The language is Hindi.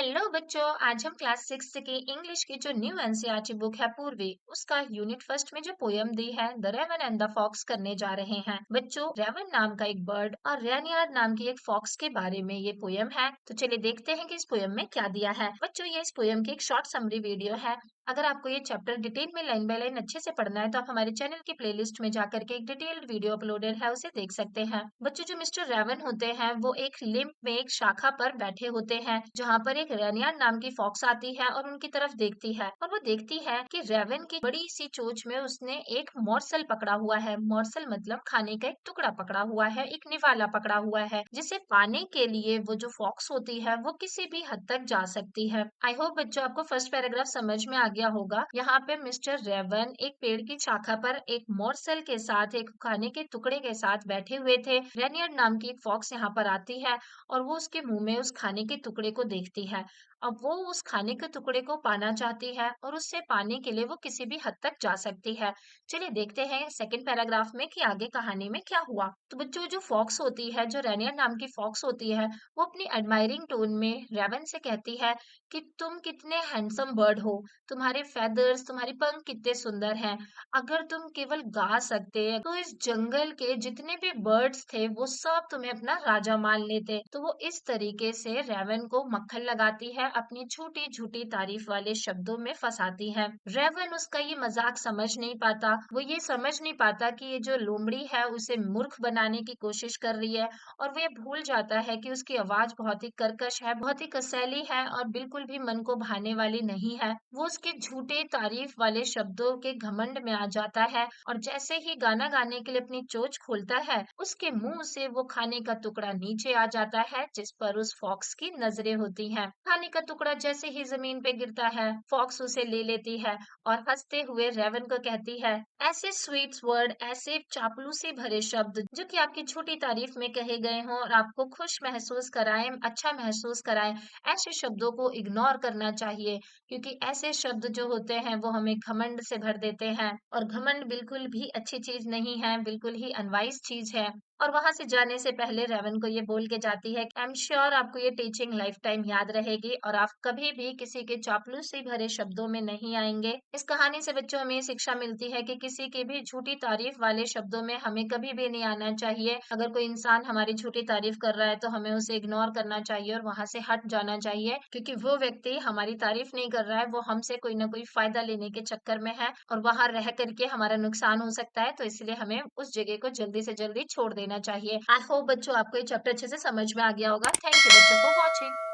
हेलो बच्चों। आज हम क्लास सिक्स की इंग्लिश की जो न्यू एनसीईआरटी बुक है पूर्वी, उसका यूनिट फर्स्ट में जो पोयम दी है the raven and the fox करने जा रहे हैं। बच्चों, रेवन नाम का एक बर्ड और रेनियार्ड नाम की एक फॉक्स के बारे में ये पोयम है। तो चलिए देखते हैं कि इस पोयम में क्या दिया है। बच्चों, ये इस पोयम की एक शॉर्ट समरी वीडियो है। अगर आपको ये चैप्टर डिटेल में लाइन बाय लाइन अच्छे से पढ़ना है तो आप हमारे चैनल की प्लेलिस्ट में जाकर के एक डिटेल्ड वीडियो अपलोडेड है, उसे देख सकते हैं। बच्चों, जो मिस्टर रेवन होते हैं वो एक लिम्ब में एक शाखा पर बैठे होते हैं, जहाँ पर एक रेनियार नाम की फॉक्स आती है और उनकी तरफ देखती है और वो देखती है कि रेवन की बड़ी सी चोंच में उसने एक मोर्सल पकड़ा हुआ है। मोर्सल मतलब खाने का एक टुकड़ा पकड़ा हुआ है, एक निवाला पकड़ा हुआ है, जिसे पाने के लिए वो जो फॉक्स होती है वो किसी भी हद तक जा सकती है। आई होप बच्चों आपको फर्स्ट पैराग्राफ समझ में आ गया होगा। यहाँ पे मिस्टर रेवन एक पेड़ की शाखा पर एक मोर्सल के साथ, एक खाने के टुकड़े के साथ बैठे हुए थे। रेनियर नाम की एक फॉक्स यहाँ पर आती है और वो उसके मुंह में उस खाने के टुकड़े को देखती है। अब वो उस खाने के टुकड़े को पाना चाहती है और उससे पाने के लिए वो किसी भी हद तक जा सकती है। चलिए देखते हैं सेकंड पैराग्राफ में कि आगे कहानी में क्या हुआ। तो बच्चों, जो फॉक्स होती है, जो रेनियर नाम की फॉक्स होती है, वो अपनी एडमायरिंग टोन में रेवन से कहती है कि तुम कितने हैंडसम बर्ड हो, तुम्हारे फेदर्स, तुम्हारी पंख कितने सुंदर हैं। अगर तुम केवल गा सकते तो इस जंगल के जितने भी बर्ड्स थे वो सब तुम्हें अपना राजा मान लेते। तो वो इस तरीके से रेवन को मक्खन लगाती है, अपनी झूठी झूठी तारीफ वाले शब्दों में फंसाती है। रेवन उसका ये मजाक समझ नहीं पाता। वो ये समझ नहीं पाता कि ये जो लोमड़ी है उसे मूर्ख बनाने की कोशिश कर रही है, और वो ये भूल जाता है कि उसकी आवाज बहुत ही कर्कश है, बहुत ही कसैली है और बिल्कुल भी मन को भाने वाली नहीं है। वो उसके झूठे तारीफ वाले शब्दों के घमंड में आ जाता है और जैसे ही गाना गाने के लिए अपनी चोंच खोलता है, उसके मुंह से वो खाने का टुकड़ा नीचे आ जाता है जिस पर उस फॉक्स की नजरें होती हैं। खाने का टुकड़ा जैसे ही जमीन पे गिरता है, फॉक्स उसे ले लेती है और हंसते हुए रेवन को कहती है, ऐसे स्वीट्स वर्ड, ऐसे चापलूसी भरे शब्द जो कि आपकी छोटी तारीफ में कहे गए हों और आपको खुश महसूस कराएं, अच्छा महसूस कराएं, ऐसे शब्दों को इग्नोर करना चाहिए, क्योंकि ऐसे शब्द जो होते हैं वो हमें घमंड से भर देते हैं और घमंड बिल्कुल भी अच्छी चीज नहीं है, बिल्कुल ही अनवाइज चीज है। और वहां से जाने से पहले रेवन को ये बोल के जाती है, आई एम श्योर आपको ये टीचिंग लाइफ टाइम याद रहेगी और आप कभी भी किसी के चापलूसी भरे शब्दों में नहीं आएंगे। इस कहानी से बच्चों हमें ये शिक्षा मिलती है कि किसी की भी झूठी तारीफ वाले शब्दों में हमें कभी भी नहीं आना चाहिए। अगर कोई इंसान हमारी झूठी तारीफ कर रहा है तो हमें उसे इग्नोर करना चाहिए और वहां से हट जाना चाहिए, क्योंकि वो व्यक्ति हमारी तारीफ नहीं कर रहा है, वो हमसे कोई ना कोई फायदा लेने के चक्कर में है और वहां रह करके हमारा नुकसान हो सकता है। तो इसलिए हमें उस जगह को जल्दी से जल्दी छोड़ देना चाहिए। आई होप बच्चों आपको ये चैप्टर अच्छे से समझ में आ गया होगा। थैंक यू बच्चों फॉर वॉचिंग।